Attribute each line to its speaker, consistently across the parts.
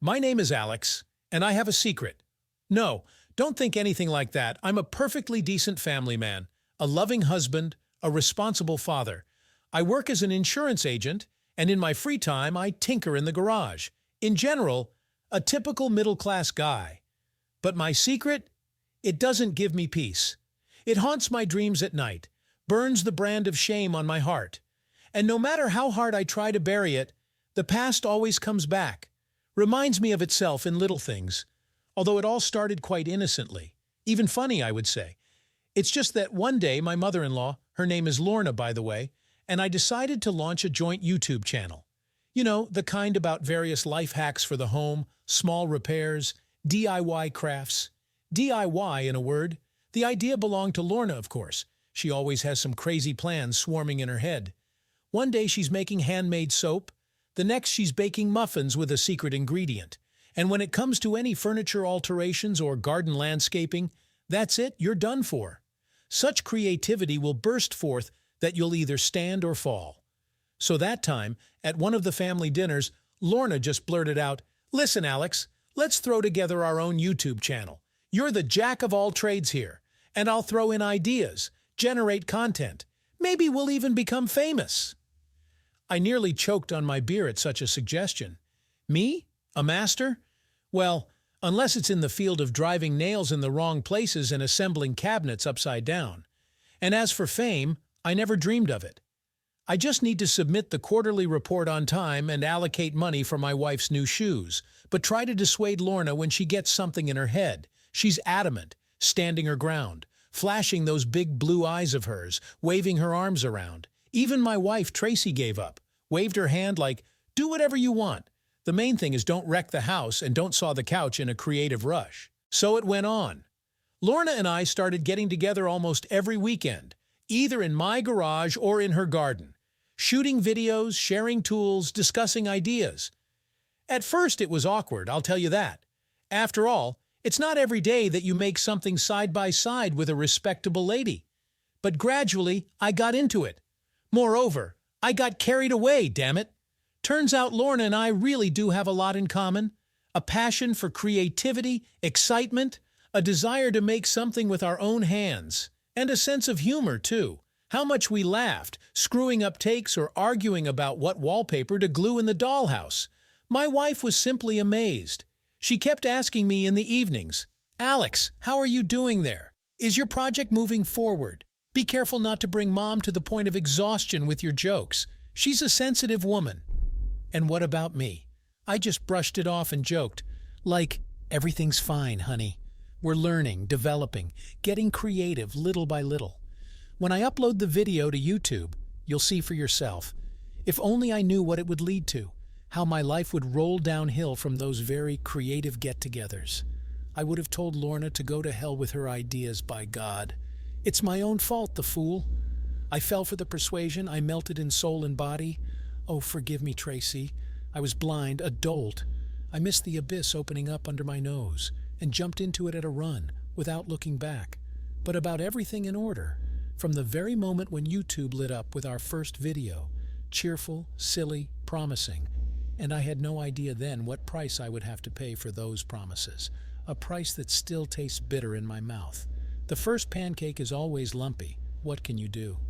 Speaker 1: My name is Alex, and I have a secret. No, don't think anything like that. I'm a perfectly decent family man, a loving husband, a responsible father. I work as an insurance agent, and in my free time, I tinker in the garage. In general, a typical middle-class guy. But my secret? It doesn't give me peace. It haunts my dreams at night, burns the brand of shame on my heart. And no matter how hard I try to bury it, the past always comes back. Reminds me of itself in little things, although it all started quite innocently. Even funny, I would say. It's just that one day my mother-in-law, her name is Lorna, by the way, and I decided to launch a joint YouTube channel. You know, the kind about various life hacks for the home, small repairs, DIY crafts. DIY, in a word. The idea belonged to Lorna, of course. She always has some crazy plans swarming in her head. One day she's making handmade soap. The next she's baking muffins with a secret ingredient. And when it comes to any furniture alterations or garden landscaping, that's it, you're done for. Such creativity will burst forth that you'll either stand or fall. So that time, at one of the family dinners, Lorna just blurted out, "Listen, Alex, let's throw together our own YouTube channel. You're the jack of all trades here, and I'll throw in ideas, generate content. Maybe we'll even become famous." I nearly choked on my beer at such a suggestion. Me? A master? Well, unless it's in the field of driving nails in the wrong places and assembling cabinets upside down. And as for fame, I never dreamed of it. I just need to submit the quarterly report on time and allocate money for my wife's new shoes, but try to dissuade Lorna when she gets something in her head. She's adamant, standing her ground, flashing those big blue eyes of hers, waving her arms around. Even my wife, Tracy, gave up, waved her hand like, "Do whatever you want. The main thing is don't wreck the house and don't saw the couch in a creative rush." So it went on. Lorna and I started getting together almost every weekend, either in my garage or in her garden, shooting videos, sharing tools, discussing ideas. At first it was awkward, I'll tell you that. After all, it's not every day that you make something side by side with a respectable lady. But gradually, I got into it. Moreover, I got carried away, damn it. Turns out Lorna and I really do have a lot in common. A passion for creativity, excitement, a desire to make something with our own hands, and a sense of humor, too. How much we laughed, screwing up takes or arguing about what wallpaper to glue in the dollhouse. My wife was simply amazed. She kept asking me in the evenings, "Alex, how are you doing there? Is your project moving forward? Be careful not to bring Mom to the point of exhaustion with your jokes. She's a sensitive woman." And what about me? I just brushed it off and joked, like, "Everything's fine, honey. We're learning, developing, getting creative little by little. When I upload the video to YouTube, you'll see for yourself. If only I knew what it would lead to, how my life would roll downhill from those very creative get-togethers. I would have told Lorna to go to hell with her ideas, by God. It's my own fault, the fool. I fell for the persuasion, I melted in soul and body. Oh, forgive me, Tracy. I was blind, a dolt. I missed the abyss opening up under my nose and jumped into it at a run, without looking back. But about everything in order, from the very moment when YouTube lit up with our first video, cheerful, silly, promising, and I had no idea then what price I would have to pay for those promises, a price that still tastes bitter in my mouth. The first pancake is always lumpy. What can you do?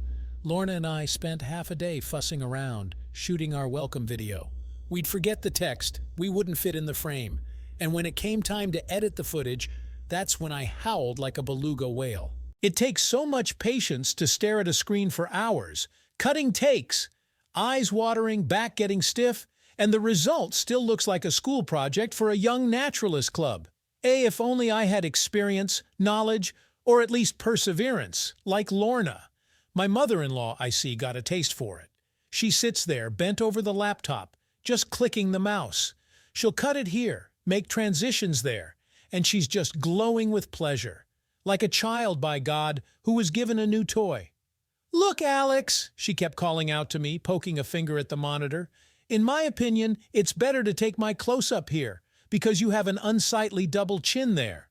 Speaker 1: Lorna and I spent half a day fussing around, shooting our welcome video. We'd forget the text, we wouldn't fit in the frame, and when it came time to edit the footage, that's when I howled like a beluga whale. It takes so much patience to stare at a screen for hours, cutting takes, eyes watering, back getting stiff, and the result still looks like a school project for a young naturalist club. If only I had experience, knowledge, or at least perseverance, like Lorna. My mother-in-law, I see, got a taste for it. She sits there, bent over the laptop, just clicking the mouse. She'll cut it here, make transitions there, and she's just glowing with pleasure. Like a child, by God, who was given a new toy. "Look, Alex," she kept calling out to me, poking a finger at the monitor. "In my opinion, it's better to take my close-up here, because you have an unsightly double chin there."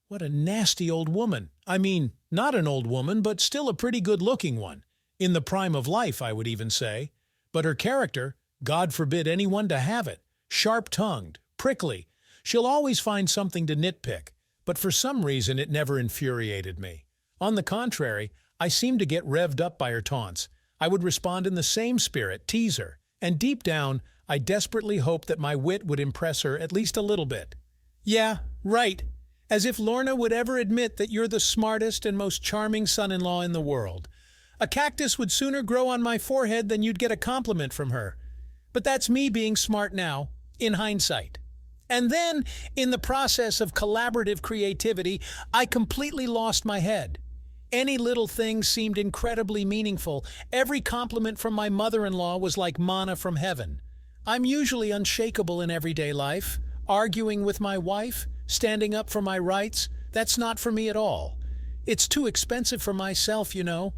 Speaker 1: What a nasty old woman. I mean, not an old woman, but still a pretty good-looking one. In the prime of life, I would even say. But her character, God forbid anyone to have it. Sharp-tongued, prickly. She'll always find something to nitpick, but for some reason it never infuriated me. On the contrary, I seemed to get revved up by her taunts. I would respond in the same spirit, tease her, and deep down, I desperately hoped that my wit would impress her at least a little bit. Yeah, right. As if Lorna would ever admit that you're the smartest and most charming son-in-law in the world. A cactus would sooner grow on my forehead than you'd get a compliment from her. But that's me being smart now, in hindsight. And then, in the process of collaborative creativity, I completely lost my head. Any little thing seemed incredibly meaningful. Every compliment from my mother-in-law was like manna from heaven. I'm usually unshakable in everyday life, arguing with my wife, standing up for my rights. That's not for me at all. It's too expensive for myself, you know.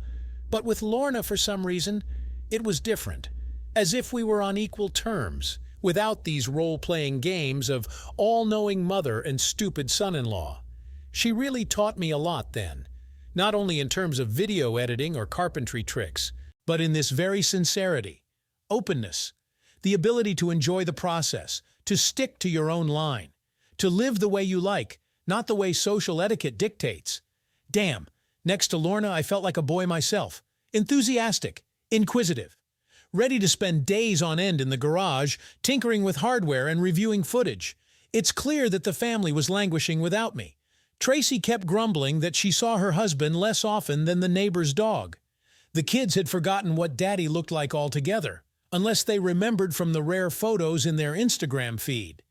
Speaker 1: But with Lorna, for some reason, it was different, as if we were on equal terms, without these role-playing games of all-knowing mother and stupid son-in-law. She really taught me a lot then, not only in terms of video editing or carpentry tricks, but in this very sincerity, openness, the ability to enjoy the process, to stick to your own line, to live the way you like, not the way social etiquette dictates. Damn, next to Lorna I felt like a boy myself, enthusiastic, inquisitive, ready to spend days on end in the garage, tinkering with hardware and reviewing footage. It's clear that the family was languishing without me. Tracy kept grumbling that she saw her husband less often than the neighbor's dog. The kids had forgotten what Daddy looked like altogether, unless they remembered from the rare photos in their Instagram feed.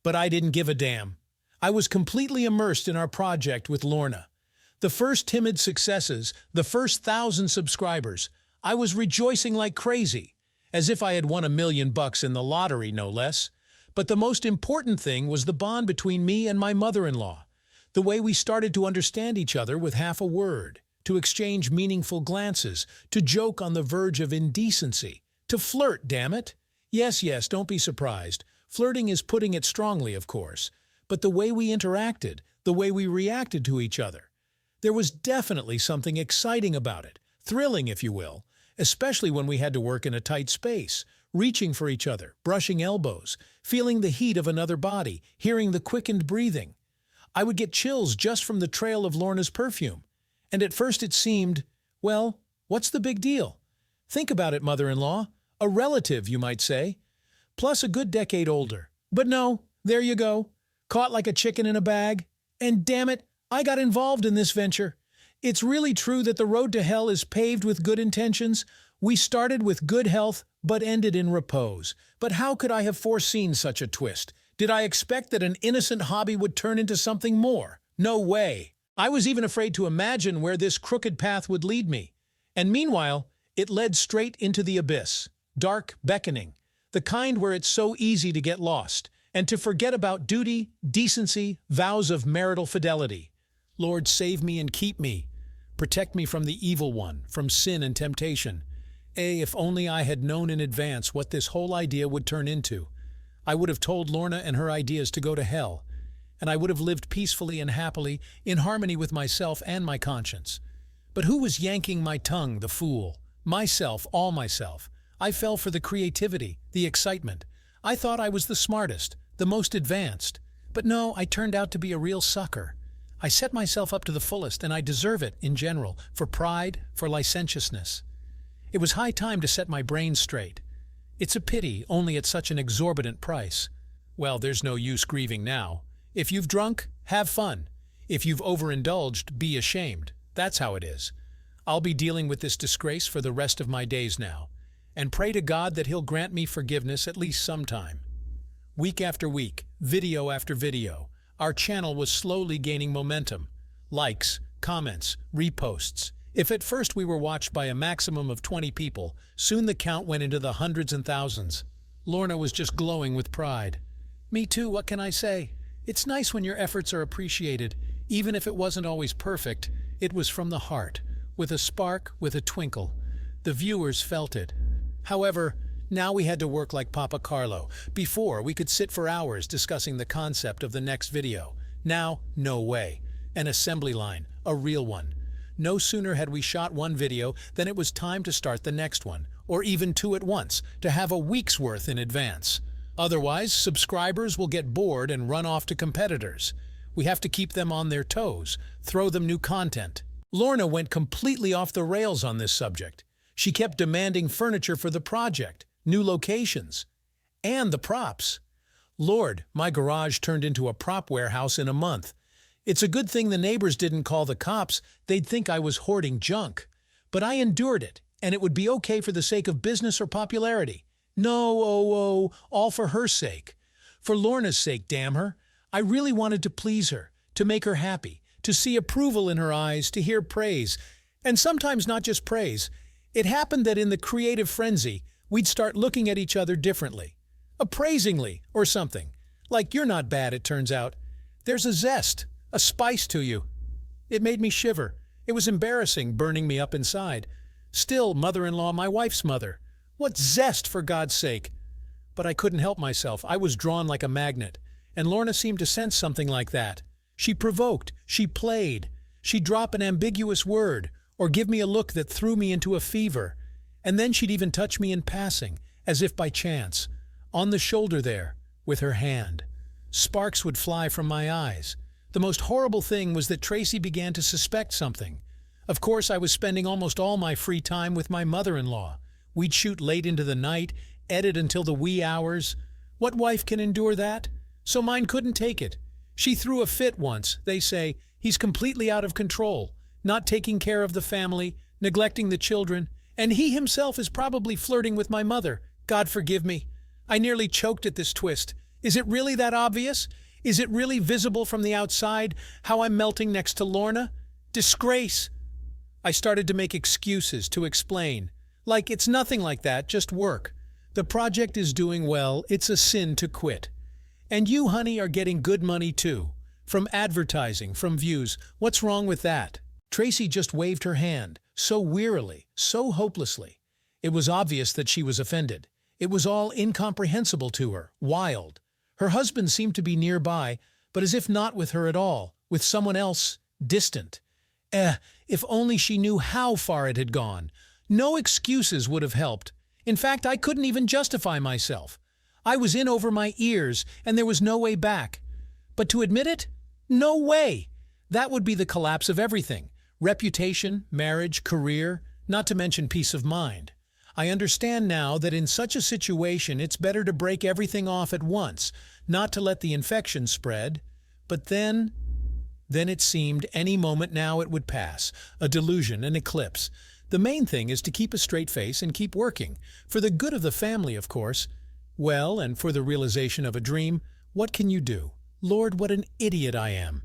Speaker 1: But I didn't give a damn. I was completely immersed in our project with Lorna. The first timid successes, the first 1,000 subscribers, I was rejoicing like crazy, as if I had won $1 million in the lottery, no less. But the most important thing was the bond between me and my mother-in-law, the way we started to understand each other with half a word, to exchange meaningful glances, to joke on the verge of indecency, to flirt, damn it. Yes, don't be surprised. Flirting is putting it strongly, of course, but the way we interacted, the way we reacted to each other, there was definitely something exciting about it, thrilling, if you will, especially when we had to work in a tight space, reaching for each other, brushing elbows, feeling the heat of another body, hearing the quickened breathing. I would get chills just from the trail of Lorna's perfume, and at first it seemed, well, what's the big deal? Think about it, mother-in-law. A relative, you might say, plus a good decade older. But no, there you go, caught like a chicken in a bag. And damn it, I got involved in this venture. It's really true that the road to hell is paved with good intentions. We started with good health, but ended in repose. But how could I have foreseen such a twist? Did I expect that an innocent hobby would turn into something more? No way. I was even afraid to imagine where this crooked path would lead me. And meanwhile, it led straight into the abyss. Dark, beckoning, the kind where it's so easy to get lost, and to forget about duty, decency, vows of marital fidelity. Lord, save me and keep me. Protect me from the evil one, from sin and temptation. If only I had known in advance what this whole idea would turn into. I would have told Lorna and her ideas to go to hell, and I would have lived peacefully and happily, in harmony with myself and my conscience. But who was yanking my tongue, the fool? Myself, all myself. I fell for the creativity, the excitement. I thought I was the smartest, the most advanced. But no, I turned out to be a real sucker. I set myself up to the fullest, and I deserve it, in general, for pride, for licentiousness. It was high time to set my brain straight. It's a pity, only at such an exorbitant price. Well, there's no use grieving now. If you've drunk, have fun. If you've overindulged, be ashamed. That's how it is. I'll be dealing with this disgrace for the rest of my days now, and pray to God that He'll grant me forgiveness at least sometime. Week after week, video after video, our channel was slowly gaining momentum. Likes, comments, reposts. If at first we were watched by a maximum of 20 people, soon the count went into the hundreds and thousands. Lorna was just glowing with pride. Me too, what can I say? It's nice when your efforts are appreciated. Even if it wasn't always perfect, it was from the heart, with a spark, with a twinkle. The viewers felt it. However, now we had to work like Papa Carlo. Before, we could sit for hours discussing the concept of the next video. Now, no way. An assembly line, a real one. No sooner had we shot one video than it was time to start the next one, or even two at once, to have a week's worth in advance. Otherwise, subscribers will get bored and run off to competitors. We have to keep them on their toes, throw them new content. Lorna went completely off the rails on this subject. She kept demanding furniture for the project, new locations, and the props. Lord, my garage turned into a prop warehouse in a month. It's a good thing the neighbors didn't call the cops. They'd think I was hoarding junk. But I endured it, and it would be okay for the sake of business or popularity. No, all for her sake. For Lorna's sake, damn her. I really wanted to please her, to make her happy, to see approval in her eyes, to hear praise. And sometimes not just praise. It happened that in the creative frenzy, we'd start looking at each other differently. Appraisingly, or something. Like, you're not bad, it turns out. There's a zest, a spice to you. It made me shiver. It was embarrassing, burning me up inside. Still, mother-in-law, my wife's mother. What zest, for God's sake! But I couldn't help myself. I was drawn like a magnet. And Lorna seemed to sense something like that. She provoked, she played. She'd drop an ambiguous word, or give me a look that threw me into a fever. And then she'd even touch me in passing, as if by chance. On the shoulder there, with her hand. Sparks would fly from my eyes. The most horrible thing was that Tracy began to suspect something. Of course, I was spending almost all my free time with my mother-in-law. We'd shoot late into the night, edit until the wee hours. What wife can endure that? So mine couldn't take it. She threw a fit once, they say. He's completely out of control, not taking care of the family, neglecting the children, and he himself is probably flirting with my mother. God forgive me. I nearly choked at this twist. Is it really that obvious? Is it really visible from the outside how I'm melting next to Lorna? Disgrace! I started to make excuses, to explain. Like, it's nothing like that, just work. The project is doing well, it's a sin to quit. And you, honey, are getting good money too. From advertising, from views. What's wrong with that? Tracy just waved her hand, so wearily, so hopelessly. It was obvious that she was offended. It was all incomprehensible to her, wild. Her husband seemed to be nearby, but as if not with her at all, with someone else, distant. If only she knew how far it had gone. No excuses would have helped. In fact, I couldn't even justify myself. I was in over my ears, and there was no way back. But to admit it? No way! That would be the collapse of everything. Reputation, marriage, career, not to mention peace of mind. I understand now that in such a situation it's better to break everything off at once, not to let the infection spread. But then it seemed any moment now it would pass, a delusion, an eclipse. The main thing is to keep a straight face and keep working, for the good of the family, of course. Well, and for the realization of a dream, what can you do? Lord, what an idiot I am.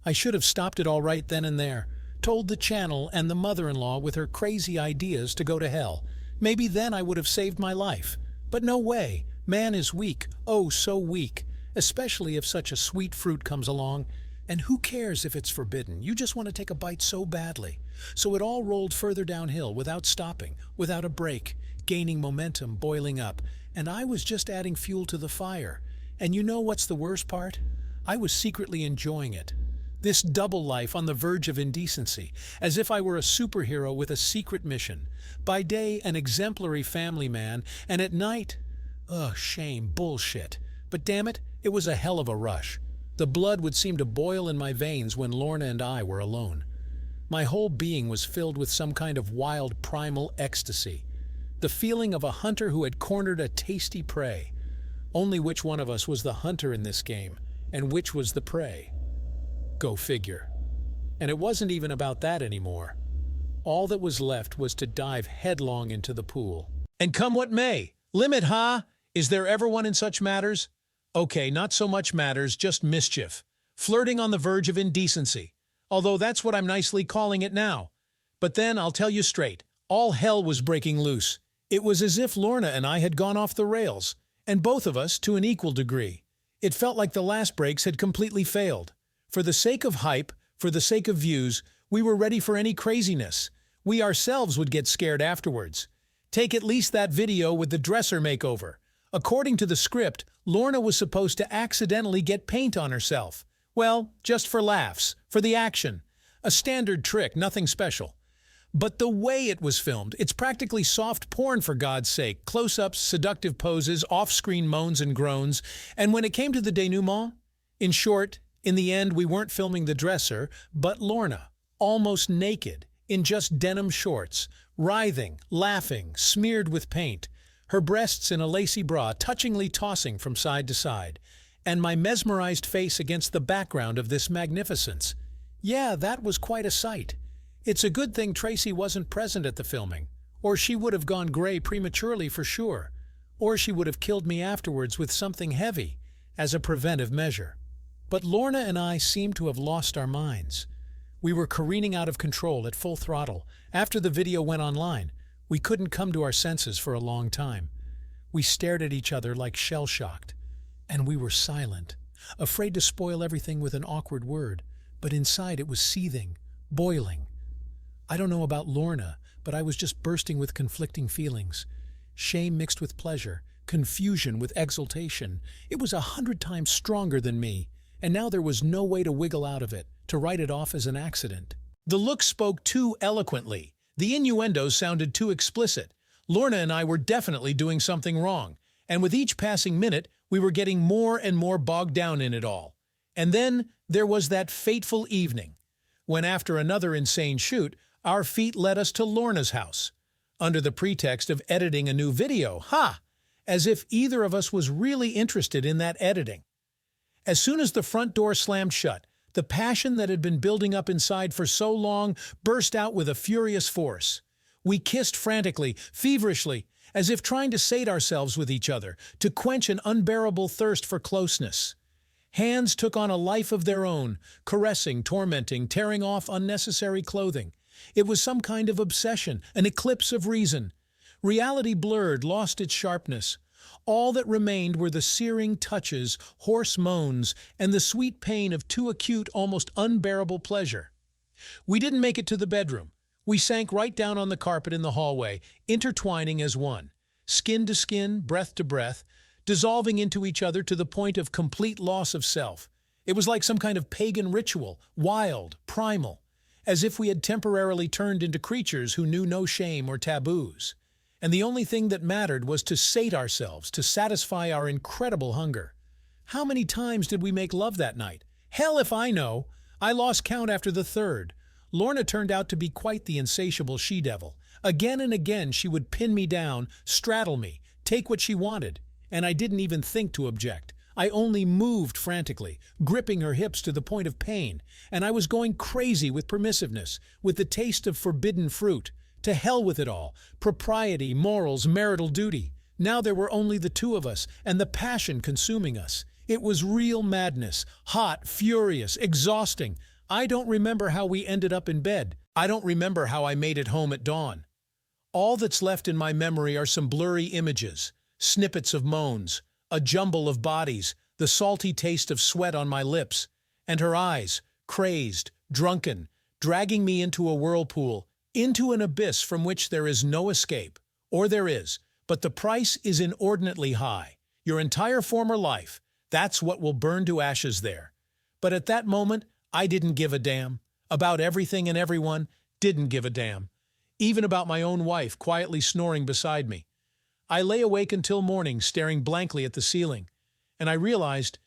Speaker 1: I should have stopped it all right then and there, told the channel and the mother-in-law with her crazy ideas to go to hell. Maybe then I would have saved my life. But no way. Man is weak, oh so weak, especially if such a sweet fruit comes along. And who cares if it's forbidden? You just want to take a bite so badly. So it all rolled further downhill without stopping, without a break, gaining momentum, boiling up. And I was just adding fuel to the fire. And you know what's the worst part? I was secretly enjoying it. This double life on the verge of indecency, as if I were a superhero with a secret mission. By day, an exemplary family man, and at night, shame, bullshit. But damn it, it was a hell of a rush. The blood would seem to boil in my veins when Lorna and I were alone. My whole being was filled with some kind of wild primal ecstasy. The feeling of a hunter who had cornered a tasty prey. Only which one of us was the hunter in this game, and which was the prey? Go figure. And it wasn't even about that anymore. All that was left was to dive headlong into the pool. And come what may. Limit, huh? Is there ever one in such matters? Okay, not so much matters, just mischief. Flirting on the verge of indecency. Although that's what I'm nicely calling it now. But then, I'll tell you straight, all hell was breaking loose. It was as if Lorna and I had gone off the rails, and both of us to an equal degree. It felt like the last breaks had completely failed. For the sake of hype, for the sake of views, we were ready for any craziness. We ourselves would get scared afterwards. Take at least that video with the dresser makeover. According to the script, Lorna was supposed to accidentally get paint on herself. Well, just for laughs, for the action. A standard trick, nothing special. But the way it was filmed, it's practically soft porn for God's sake. Close-ups, seductive poses, off-screen moans and groans. And when it came to the denouement, in short, in the end we weren't filming the dresser, but Lorna, almost naked, in just denim shorts, writhing, laughing, smeared with paint, her breasts in a lacy bra touchingly tossing from side to side, and my mesmerized face against the background of this magnificence. Yeah, that was quite a sight. It's a good thing Tracy wasn't present at the filming, or she would have gone gray prematurely for sure, or she would have killed me afterwards with something heavy, as a preventive measure. But Lorna and I seemed to have lost our minds. We were careening out of control at full throttle. After the video went online, we couldn't come to our senses for a long time. We stared at each other like shell-shocked, and we were silent, afraid to spoil everything with an awkward word, but inside it was seething, boiling. I don't know about Lorna, but I was just bursting with conflicting feelings. Shame mixed with pleasure, confusion with exultation. It was 100 times stronger than me, and now there was no way to wiggle out of it, to write it off as an accident. The look spoke too eloquently. The innuendos sounded too explicit. Lorna and I were definitely doing something wrong, and with each passing minute, we were getting more and more bogged down in it all. And then there was that fateful evening, when after another insane shoot, our feet led us to Lorna's house, under the pretext of editing a new video. Ha! As if either of us was really interested in that editing. As soon as the front door slammed shut, the passion that had been building up inside for so long burst out with a furious force. We kissed frantically, feverishly, as if trying to sate ourselves with each other, to quench an unbearable thirst for closeness. Hands took on a life of their own, caressing, tormenting, tearing off unnecessary clothing. It was some kind of obsession, an eclipse of reason. Reality blurred, lost its sharpness. All that remained were the searing touches, hoarse moans, and the sweet pain of too acute, almost unbearable pleasure. We didn't make it to the bedroom. We sank right down on the carpet in the hallway, intertwining as one, skin to skin, breath to breath, dissolving into each other to the point of complete loss of self. It was like some kind of pagan ritual, wild, primal, as if we had temporarily turned into creatures who knew no shame or taboos. And the only thing that mattered was to sate ourselves, to satisfy our incredible hunger. How many times did we make love that night? Hell if I know! I lost count after the third. Lorna turned out to be quite the insatiable she-devil. Again and again she would pin me down, straddle me, take what she wanted, and I didn't even think to object. I only moved frantically, gripping her hips to the point of pain, and I was going crazy with permissiveness, with the taste of forbidden fruit. To hell with it all. Propriety, morals, marital duty. Now there were only the two of us, and the passion consuming us. It was real madness, hot, furious, exhausting. I don't remember how we ended up in bed. I don't remember how I made it home at dawn. All that's left in my memory are some blurry images, snippets of moans, a jumble of bodies, the salty taste of sweat on my lips, and her eyes, crazed, drunken, dragging me into a whirlpool, into an abyss from which there is no escape. Or there is, but the price is inordinately high. Your entire former life, that's what will burn to ashes there. But at that moment, I didn't give a damn. About everything and everyone, didn't give a damn. Even about my own wife quietly snoring beside me. I lay awake until morning, staring blankly at the ceiling. And I realized,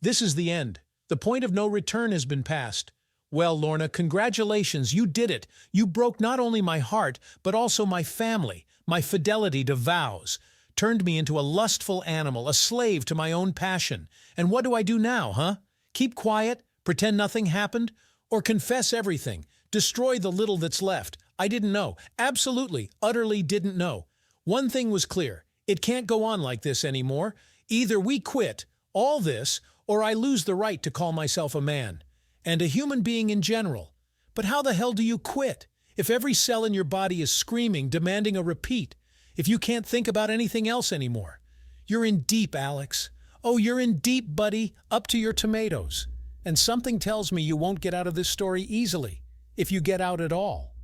Speaker 1: this is the end. The point of no return has been passed. Well, Lorna, congratulations, you did it. You broke not only my heart, but also my family, my fidelity to vows. Turned me into a lustful animal, a slave to my own passion. And what do I do now, huh? Keep quiet? Pretend nothing happened? Or confess everything? Destroy the little that's left? I didn't know. Absolutely, utterly didn't know. One thing was clear. It can't go on like this anymore. Either we quit, all this, or I lose the right to call myself a man. And a human being in general. But how the hell do you quit? If every cell in your body is screaming, demanding a repeat. If you can't think about anything else anymore. You're in deep, Alex. Oh, you're in deep, buddy, up to your tomatoes. And something tells me you won't get out of this story easily, if you get out at all.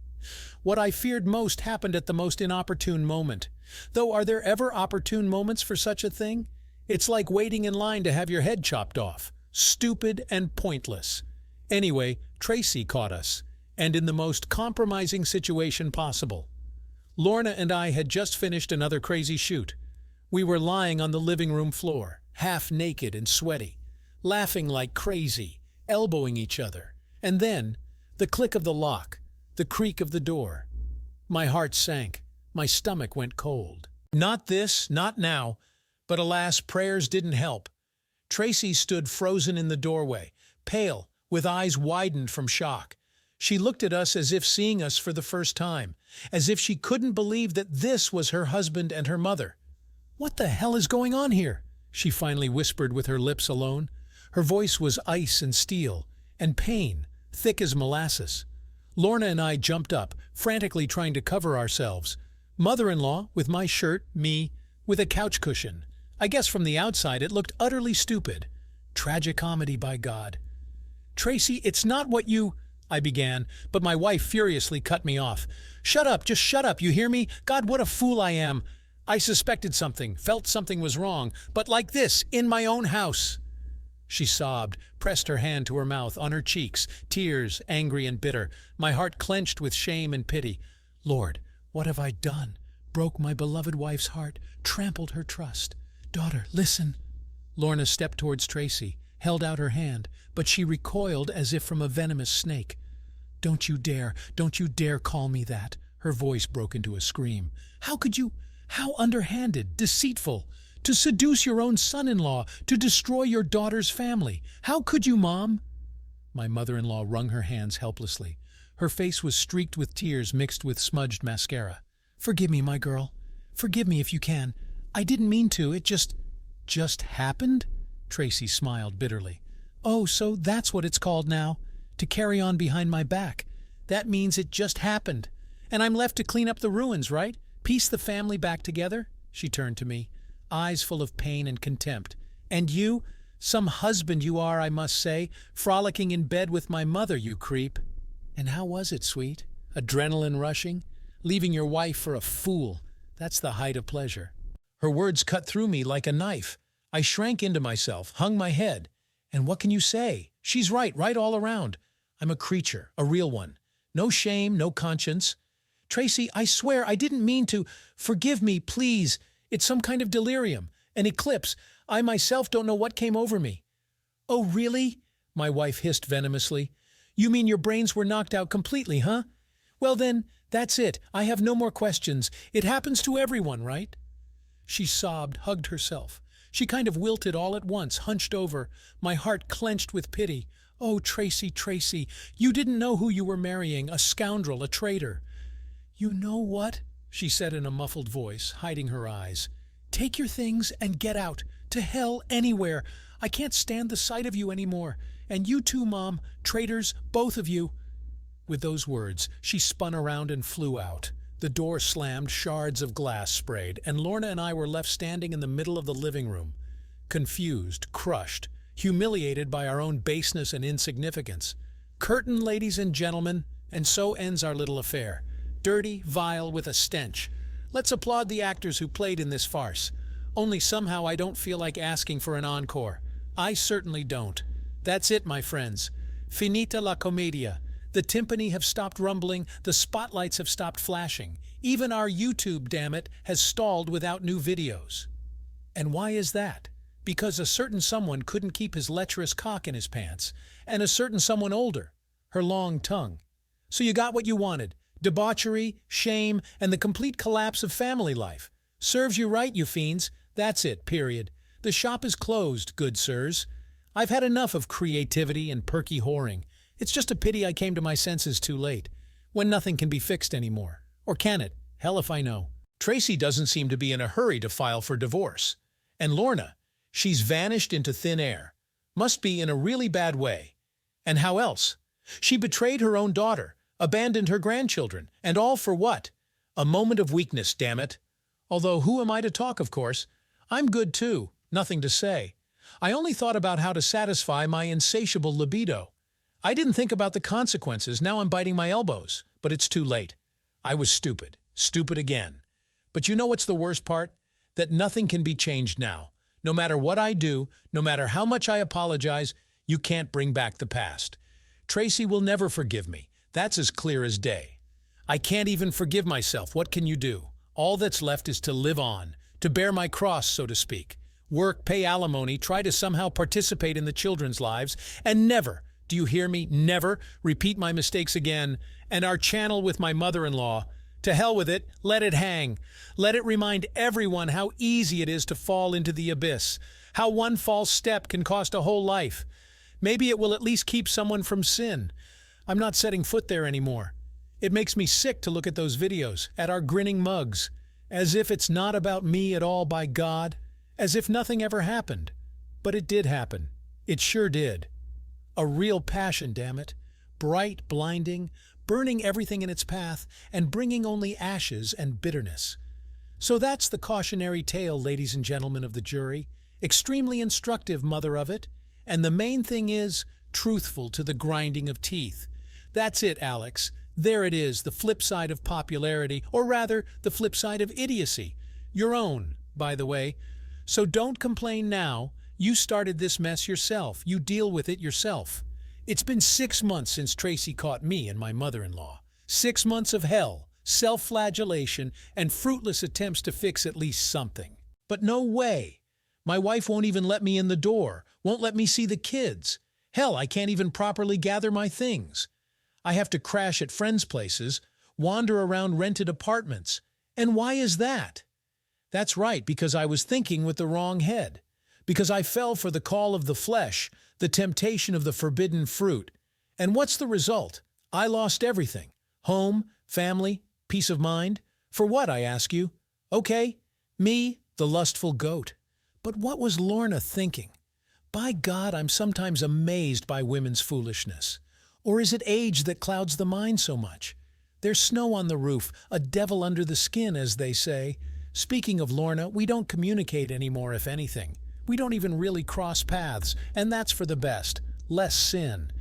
Speaker 1: What I feared most happened at the most inopportune moment. Though, are there ever opportune moments for such a thing? It's like waiting in line to have your head chopped off. Stupid and pointless. Anyway, Tracy caught us. and in the most compromising situation possible. Lorna and I had just finished another crazy shoot. We were lying on the living room floor, half naked and sweaty, laughing like crazy, elbowing each other. And then, the click of the lock, the creak of the door. My heart sank. My stomach went cold. Not this, not now. But alas, prayers didn't help. Tracy stood frozen in the doorway, pale, with eyes widened from shock. She looked at us as if seeing us for the first time, as if she couldn't believe that this was her husband and her mother. "What the hell is going on here?" she finally whispered with her lips alone. Her voice was ice and steel, and pain, thick as molasses. Lorna and I jumped up, frantically trying to cover ourselves. Mother-in-law with my shirt, me with a couch cushion. I guess from the outside it looked utterly stupid. Tragicomedy, by God. "Tracy, it's not what you—" I began, but my wife furiously cut me off. "Shut up, just shut up, you hear me? God, what a fool I am. I suspected something, felt something was wrong, but like this, in my own house." She sobbed, pressed her hand to her mouth, on her cheeks, tears, angry and bitter. My heart clenched with shame and pity. Lord, what have I done? Broke my beloved wife's heart, trampled her trust. "Daughter, listen." Lorna stepped towards Tracy, held out her hand, but she recoiled as if from a venomous snake. Don't you dare call me that." Her voice broke into a scream. "How could you? How underhanded, deceitful, to seduce your own son-in-law, to destroy your daughter's family. How could you, Mom?" My mother-in-law wrung her hands helplessly. Her face was streaked with tears mixed with smudged mascara. "Forgive me, my girl. Forgive me if you can. I didn't mean to. It just happened?" Tracy smiled bitterly. "Oh, so that's what it's called now? To carry on behind my back. That means it just happened. And I'm left to clean up the ruins, right? Piece the family back together?" She turned to me, eyes full of pain and contempt. "And you? Some husband you are, I must say, frolicking in bed with my mother, you creep. And how was it, sweet? Adrenaline rushing? Leaving your wife for a fool. That's the height of pleasure." Her words cut through me like a knife. I shrank into myself, hung my head. And what can you say? She's right all around. I'm a creature, a real one. No shame, no conscience. "Tracy, I swear I didn't mean to. Forgive me, please. It's some kind of delirium, an eclipse. I myself don't know what came over me." "Oh, really?" my wife hissed venomously. "You mean your brains were knocked out completely, huh? Well then, that's it. I have no more questions. It happens to everyone, right?" She sobbed, hugged herself. She kind of wilted all at once, hunched over. My heart clenched with pity. "Oh, Tracy, you didn't know who you were marrying, a scoundrel, a traitor." "You know what?" she said in a muffled voice, hiding her eyes. "Take your things and get out. To hell, anywhere. I can't stand the sight of you anymore. And you too, Mom. Traitors, both of you." With those words, she spun around and flew out. The door slammed, shards of glass sprayed, and Lorna and I were left standing in the middle of the living room, confused, crushed, humiliated by our own baseness and insignificance. Curtain, ladies and gentlemen, and so ends our little affair. Dirty, vile, with a stench. Let's applaud the actors who played in this farce. Only somehow I don't feel like asking for an encore. I certainly don't. That's it, my friends. Finita la commedia. The timpani have stopped rumbling, the spotlights have stopped flashing. Even our YouTube, damn it, has stalled without new videos. And why is that? Because a certain someone couldn't keep his lecherous cock in his pants, and a certain someone older, her long tongue. So you got what you wanted. Debauchery, shame, and the complete collapse of family life. Serves you right, you fiends. That's it, period. The shop is closed, good sirs. I've had enough of creativity and perky whoring. It's just a pity I came to my senses too late, when nothing can be fixed anymore. Or can it? Hell if I know. Tracy doesn't seem to be in a hurry to file for divorce. And Lorna, she's vanished into thin air. Must be in a really bad way. And how else? She betrayed her own daughter, abandoned her grandchildren, and all for what? A moment of weakness, damn it. Although who am I to talk, of course? I'm good too, nothing to say. I only thought about how to satisfy my insatiable libido. I didn't think about the consequences. Now I'm biting my elbows. But it's too late. I was stupid. Stupid again. But you know what's the worst part? That nothing can be changed now. No matter what I do, no matter how much I apologize, you can't bring back the past. Tracy will never forgive me. That's as clear as day. I can't even forgive myself. What can you do? All that's left is to live on, to bear my cross, so to speak. Work, pay alimony, try to somehow participate in the children's lives, and never, do you hear me, never repeat my mistakes again, and our channel with my mother-in-law. To hell with it, let it hang. Let it remind everyone how easy it is to fall into the abyss, how one false step can cost a whole life. Maybe it will at least keep someone from sin. I'm not setting foot there anymore. It makes me sick to look at those videos, at our grinning mugs, as if it's not about me at all, by God, as if nothing ever happened. But it did happen. It sure did. A real passion, damn it. Bright, blinding, burning everything in its path, and bringing only ashes and bitterness. So that's the cautionary tale, ladies and gentlemen of the jury. Extremely instructive, mother of it. And the main thing is, truthful to the grinding of teeth. That's it, Alex. There it is, the flip side of popularity, or rather, the flip side of idiocy. Your own, by the way. So don't complain now. You started this mess yourself. You deal with it yourself. It's been 6 months since Tracy caught me and my mother-in-law. 6 months of hell, self-flagellation, and fruitless attempts to fix at least something. But no way. My wife won't even let me in the door, won't let me see the kids. Hell, I can't even properly gather my things. I have to crash at friends' places, wander around rented apartments. And why is that? That's right, because I was thinking with the wrong head. Because I fell for the call of the flesh, the temptation of the forbidden fruit. And what's the result? I lost everything. Home, family, peace of mind. For what, I ask you? Okay, me, the lustful goat. But what was Lorna thinking? By God, I'm sometimes amazed by women's foolishness. Or is it age that clouds the mind so much? There's snow on the roof, a devil under the skin, as they say. Speaking of Lorna, we don't communicate anymore, if anything. We don't even really cross paths, and that's for the best. Less sin.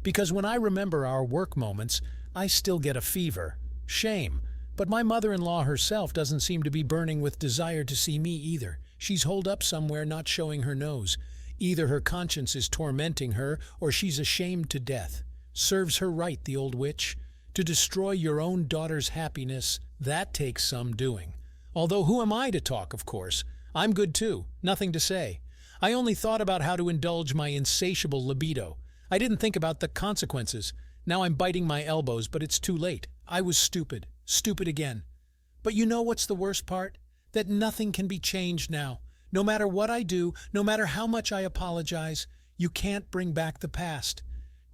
Speaker 1: Because when I remember our work moments, I still get a fever. Shame. But my mother-in-law herself doesn't seem to be burning with desire to see me either. She's holed up somewhere, not showing her nose. Either her conscience is tormenting her, or she's ashamed to death. Serves her right, the old witch. To destroy your own daughter's happiness, that takes some doing. Although who am I to talk, of course? I'm good too, nothing to say. I only thought about how to indulge my insatiable libido. I didn't think about the consequences. Now I'm biting my elbows, but it's too late. I was stupid. Stupid again. But you know what's the worst part? That nothing can be changed now. No matter what I do, no matter how much I apologize, you can't bring back the past.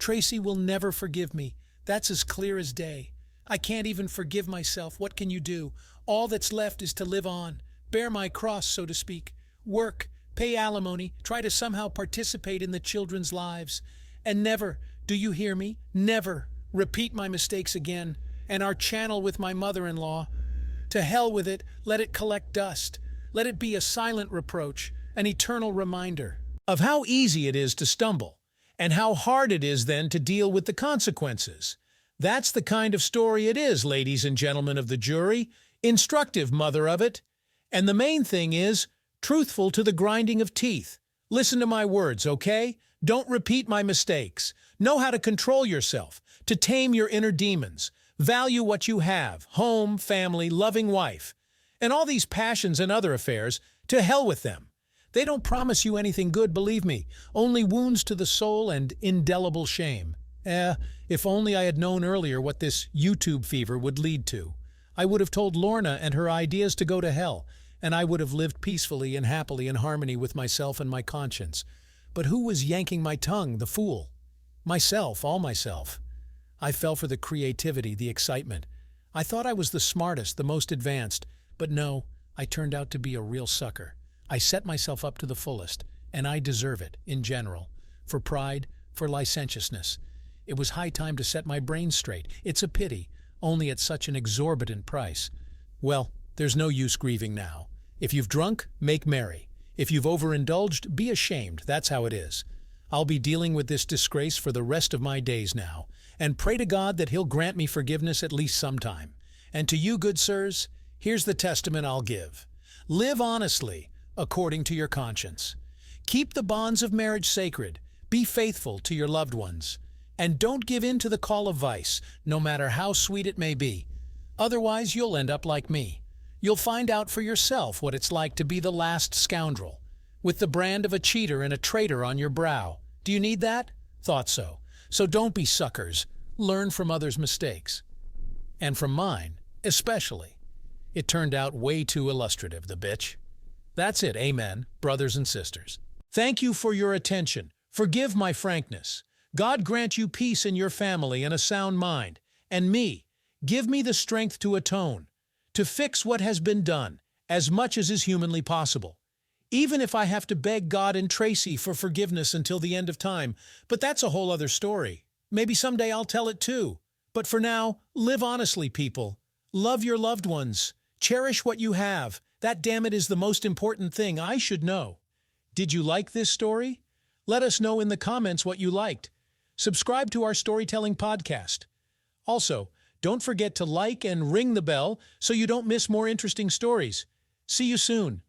Speaker 1: Tracy will never forgive me. That's as clear as day. I can't even forgive myself. What can you do? All that's left is to live on, bear my cross, so to speak, work, pay alimony, try to somehow participate in the children's lives, and never, do you hear me, never repeat my mistakes again, and our channel with my mother-in-law. To hell with it, let it collect dust. Let it be a silent reproach, an eternal reminder of how easy it is to stumble, and how hard it is then to deal with the consequences. That's the kind of story it is, ladies and gentlemen of the jury. Instructive, mother of it. And the main thing is, truthful to the grinding of teeth. Listen to my words, okay? Don't repeat my mistakes. Know how to control yourself, to tame your inner demons. Value what you have, home, family, loving wife. And all these passions and other affairs, to hell with them. They don't promise you anything good, believe me. Only wounds to the soul and indelible shame. If only I had known earlier what this YouTube fever would lead to. I would have told Lorna and her ideas to go to hell, and I would have lived peacefully and happily in harmony with myself and my conscience. But who was yanking my tongue, the fool? Myself, all myself. I fell for the creativity, the excitement. I thought I was the smartest, the most advanced, but no, I turned out to be a real sucker. I set myself up to the fullest, and I deserve it, in general, for pride, for licentiousness. It was high time to set my brain straight. It's a pity, only at such an exorbitant price. Well, there's no use grieving now. If you've drunk, make merry. If you've overindulged, be ashamed. That's how it is. I'll be dealing with this disgrace for the rest of my days now, and pray to God that He'll grant me forgiveness at least sometime. And to you, good sirs, here's the testament I'll give. Live honestly, according to your conscience. Keep the bonds of marriage sacred. Be faithful to your loved ones. And don't give in to the call of vice, no matter how sweet it may be. Otherwise, you'll end up like me. You'll find out for yourself what it's like to be the last scoundrel, with the brand of a cheater and a traitor on your brow. Do you need that? Thought so. So don't be suckers. Learn from others' mistakes. And from mine, especially. It turned out way too illustrative, the bitch. That's it, amen, brothers and sisters. Thank you for your attention. Forgive my frankness. God grant you peace in your family and a sound mind. And me, give me the strength to atone, to fix what has been done, as much as is humanly possible. Even if I have to beg God and Tracy for forgiveness until the end of time. But that's a whole other story. Maybe someday I'll tell it too. But for now, live honestly, people. Love your loved ones. Cherish what you have. That, damn it, is the most important thing I should know. Did you like this story? Let us know in the comments what you liked. Subscribe to our storytelling podcast. Also, don't forget to like and ring the bell so you don't miss more interesting stories. See you soon.